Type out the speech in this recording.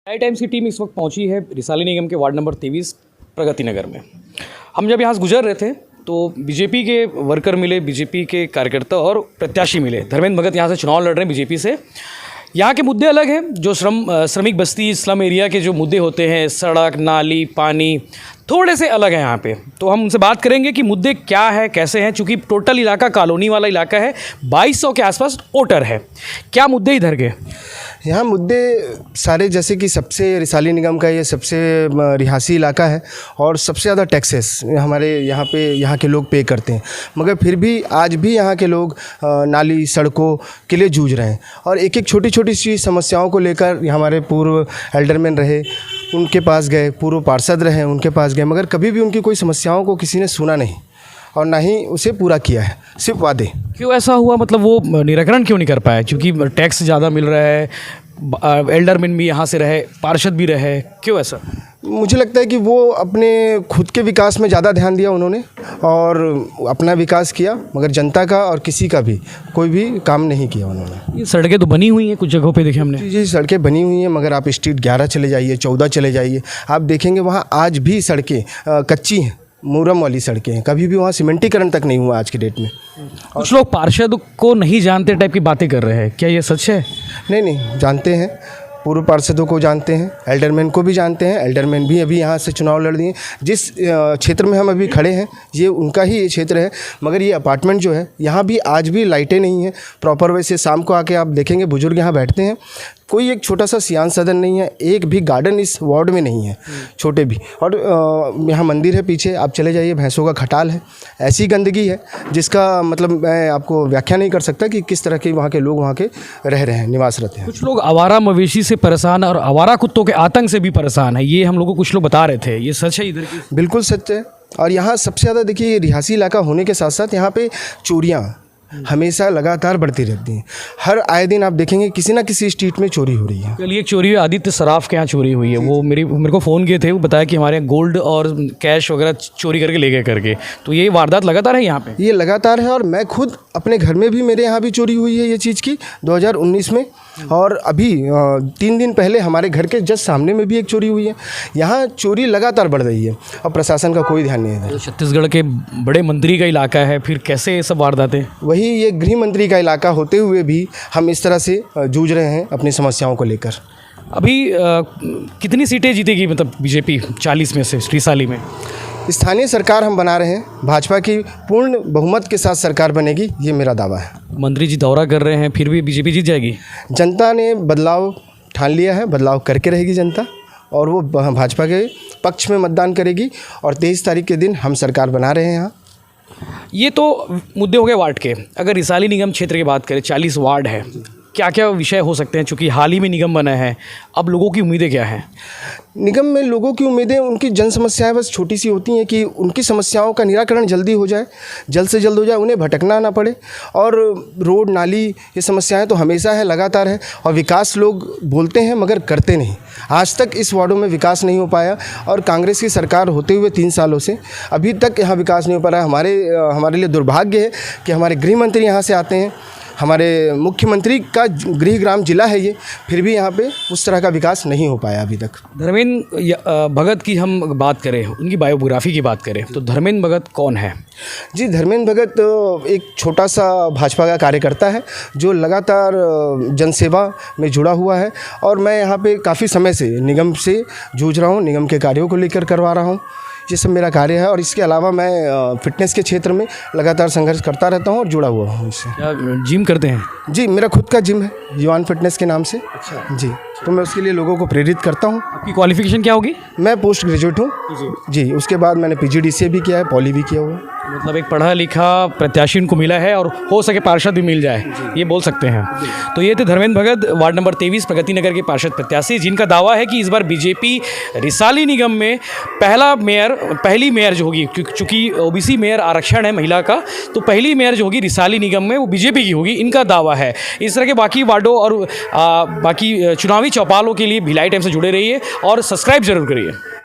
आई times की team इस वक्त पहुंची है रिसाली निगम के वार्ड नंबर 23 प्रगति नगर में। हम जब यहाँ से गुजर रहे थे तो बीजेपी के वर्कर मिले, बीजेपी के कार्यकर्ता और प्रत्याशी मिले। धर्मेंद्र भगत यहाँ से चुनाव लड़ रहे हैं बीजेपी से। यहाँ के मुद्दे अलग हैं, जो श्रमिक बस्ती स्लम एरिया के जो मुद्दे होते हैं, सड़क, नाली, पानी, थोड़े से अलग है यहाँ पे। तो हम उनसे बात करेंगे कि मुद्दे क्या है, कैसे हैं, चूँकि टोटल इलाका कॉलोनी वाला इलाका है, 2200 के आसपास वोटर है। क्या मुद्दे इधर के? यहाँ मुद्दे सारे, जैसे कि सबसे रिसाली निगम का ये सबसे रिहासी इलाका है और सबसे ज़्यादा टैक्सेस हमारे यहाँ के लोग पे करते हैं, मगर फिर भी आज भी यहाँ के लोग नाली सड़कों के लिए जूझ रहे हैं। और एक एक छोटी छोटी सी समस्याओं को लेकर हमारे पूर्व एल्डरमैन रहे, उनके पास गए, पूर्व पार्षद रहे, उनके पास गए, मगर कभी भी उनकी कोई समस्याओं को किसी ने सुना नहीं और ना ही उसे पूरा किया है, सिर्फ वादे। क्यों ऐसा हुआ? मतलब वो निराकरण क्यों नहीं कर पाए? क्योंकि टैक्स ज़्यादा मिल रहा है, एल्डरमैन भी यहाँ से रहे, पार्षद भी रहे, क्यों ऐसा? मुझे लगता है कि वो अपने खुद के विकास में ज़्यादा ध्यान दिया उन्होंने और अपना विकास किया, मगर जनता का और किसी का भी कोई भी काम नहीं किया उन्होंने। ये सड़कें तो बनी हुई हैं, कुछ जगहों पे देखे हमने। जी, सड़कें बनी हुई हैं, मगर आप स्ट्रीट 11 चले जाइए, 14 चले जाइए, आप देखेंगे वहाँ आज भी सड़कें कच्ची हैं, मुरम वाली सड़कें हैं। कभी भी वहाँ सीमेंटीकरण तक नहीं हुआ आज के डेट में। कुछ लोग पार्षद को नहीं जानते टाइप की बातें कर रहे हैं, क्या ये सच है? नहीं, जानते हैं, पूर्व पार्षदों को जानते हैं, एल्डरमैन को भी जानते हैं। एल्डरमैन भी अभी यहाँ से चुनाव लड़ दिए। जिस क्षेत्र में हम अभी खड़े हैं ये उनका ही ये क्षेत्र है, मगर ये अपार्टमेंट जो है यहाँ भी आज भी लाइटें नहीं हैं प्रॉपर। वैसे शाम को आके आप देखेंगे बुजुर्ग यहाँ बैठते हैं, कोई एक छोटा सा सियान सदन नहीं है, एक भी गार्डन इस वार्ड में नहीं है, छोटे भी। और यहाँ मंदिर है पीछे, आप चले जाइए, भैंसों का खटाल है। ऐसी गंदगी है जिसका मतलब मैं आपको व्याख्या नहीं कर सकता कि किस तरह के वहाँ के लोग वहाँ के रह रहे हैं, निवासरत हैं। कुछ लोग आवारा मवेशी से परेशान और आवारा कुत्तों के आतंक से भी परेशान है, ये हम लोग को कुछ लोग बता रहे थे, ये सच है इधर की? बिल्कुल सच है। और यहाँ सबसे ज़्यादा देखिए, रिहासी इलाका होने के साथ साथ यहाँ पे चोरियाँ हमेशा लगातार बढ़ती रहती हैं। हर आए दिन आप देखेंगे किसी ना किसी स्ट्रीट में चोरी हो रही है। कल एक चोरी हुई, आदित्य सराफ के यहाँ चोरी हुई है। वो मेरे को फ़ोन किए थे, वो बताया कि हमारे यहाँ गोल्ड और कैश वगैरह चोरी करके ले गए करके। तो ये वारदात लगातार है यहाँ पे? ये लगातार है। और मैं खुद अपने घर में भी, मेरे यहाँ भी चोरी हुई है ये चीज़ की 2019 में। और अभी 3 दिन पहले हमारे घर के जस्ट सामने में भी एक चोरी हुई है। यहाँ चोरी लगातार बढ़ रही है और प्रशासन का कोई ध्यान नहीं है। तो छत्तीसगढ़ के बड़े मंत्री का इलाका है, फिर कैसे ये सब वारदातें? वही ये गृह मंत्री का इलाका होते हुए भी हम इस तरह से जूझ रहे हैं अपनी समस्याओं को लेकर। अभी कितनी सीटें जीतेगी मतलब बीजेपी 40 में से रिसाली में? स्थानीय सरकार हम बना रहे हैं, भाजपा की पूर्ण बहुमत के साथ सरकार बनेगी, ये मेरा दावा है। मंत्री जी दौरा कर रहे हैं, फिर भी बीजेपी जीत जाएगी? जनता ने बदलाव ठान लिया है, बदलाव करके रहेगी जनता, और वो भाजपा के पक्ष में मतदान करेगी। और 23 तारीख के दिन हम सरकार बना रहे हैं यहाँ। ये तो मुद्दे हो गए वार्ड के। अगर रिसाली निगम क्षेत्र की बात करें, 40 वार्ड है, क्या क्या विषय हो सकते हैं? चूँकि हाल ही में निगम बना है, अब लोगों की उम्मीदें क्या हैं? निगम में लोगों की उम्मीदें, उनकी जन समस्याएं बस छोटी सी होती हैं कि उनकी समस्याओं का निराकरण जल्दी हो जाए, जल्द से जल्द हो जाए, उन्हें भटकना ना पड़े। और रोड नाली ये समस्याएं तो हमेशा है, लगातार है। और विकास लोग बोलते हैं मगर करते नहीं। आज तक इस वार्डों में विकास नहीं हो पाया और कांग्रेस की सरकार होते हुए 3 सालों से अभी तक यहाँ विकास नहीं हो पा रहा है। हमारे लिए दुर्भाग्य है कि हमारे गृह मंत्री यहाँ से आते हैं, हमारे मुख्यमंत्री का गृह ग्राम जिला है ये, फिर भी यहाँ पे उस तरह का विकास नहीं हो पाया अभी तक। धर्मेंद्र भगत की हम बात करें, उनकी बायोग्राफी की बात करें, तो धर्मेंद्र भगत कौन है? जी, धर्मेंद्र भगत एक छोटा सा भाजपा का कार्यकर्ता है जो लगातार जनसेवा में जुड़ा हुआ है। और मैं यहाँ पे काफ़ी समय से निगम से जूझ रहा हूँ, निगम के कार्यों को लेकर करवा रहा हूँ, ये सब मेरा कार्य है। और इसके अलावा मैं फिटनेस के क्षेत्र में लगातार संघर्ष करता रहता हूँ और जुड़ा हुआ हूँ इससे। क्या जिम करते हैं? जी, मेरा खुद का जिम है, युवान फिटनेस के नाम से। अच्छा जी, तो मैं उसके लिए लोगों को प्रेरित करता हूँ। आपकी क्वालिफिकेशन क्या होगी? मैं पोस्ट ग्रेजुएट हूँ जी। उसके बाद मैंने PGDCA भी किया है, पॉली भी किया हुआ है। मतलब एक पढ़ा लिखा प्रत्याशी उनको मिला है और हो सके पार्षद भी मिल जाए, ये बोल सकते हैं। तो ये थे धर्मेंद्र भगत, वार्ड नंबर 23 प्रगति नगर के पार्षद प्रत्याशी, जिनका दावा है कि इस बार बीजेपी रिसाली निगम में पहली मेयर जो होगी, चूँकि OBC मेयर आरक्षण है महिला का, तो पहली मेयर जो होगी रिसाली निगम में वो बीजेपी की होगी, इनका दावा है। इस तरह के बाकी वार्डों और बाकी चुनावी चौपालों के लिए भिलाई टाइम से जुड़े रहिए और सब्सक्राइब जरूर करिए।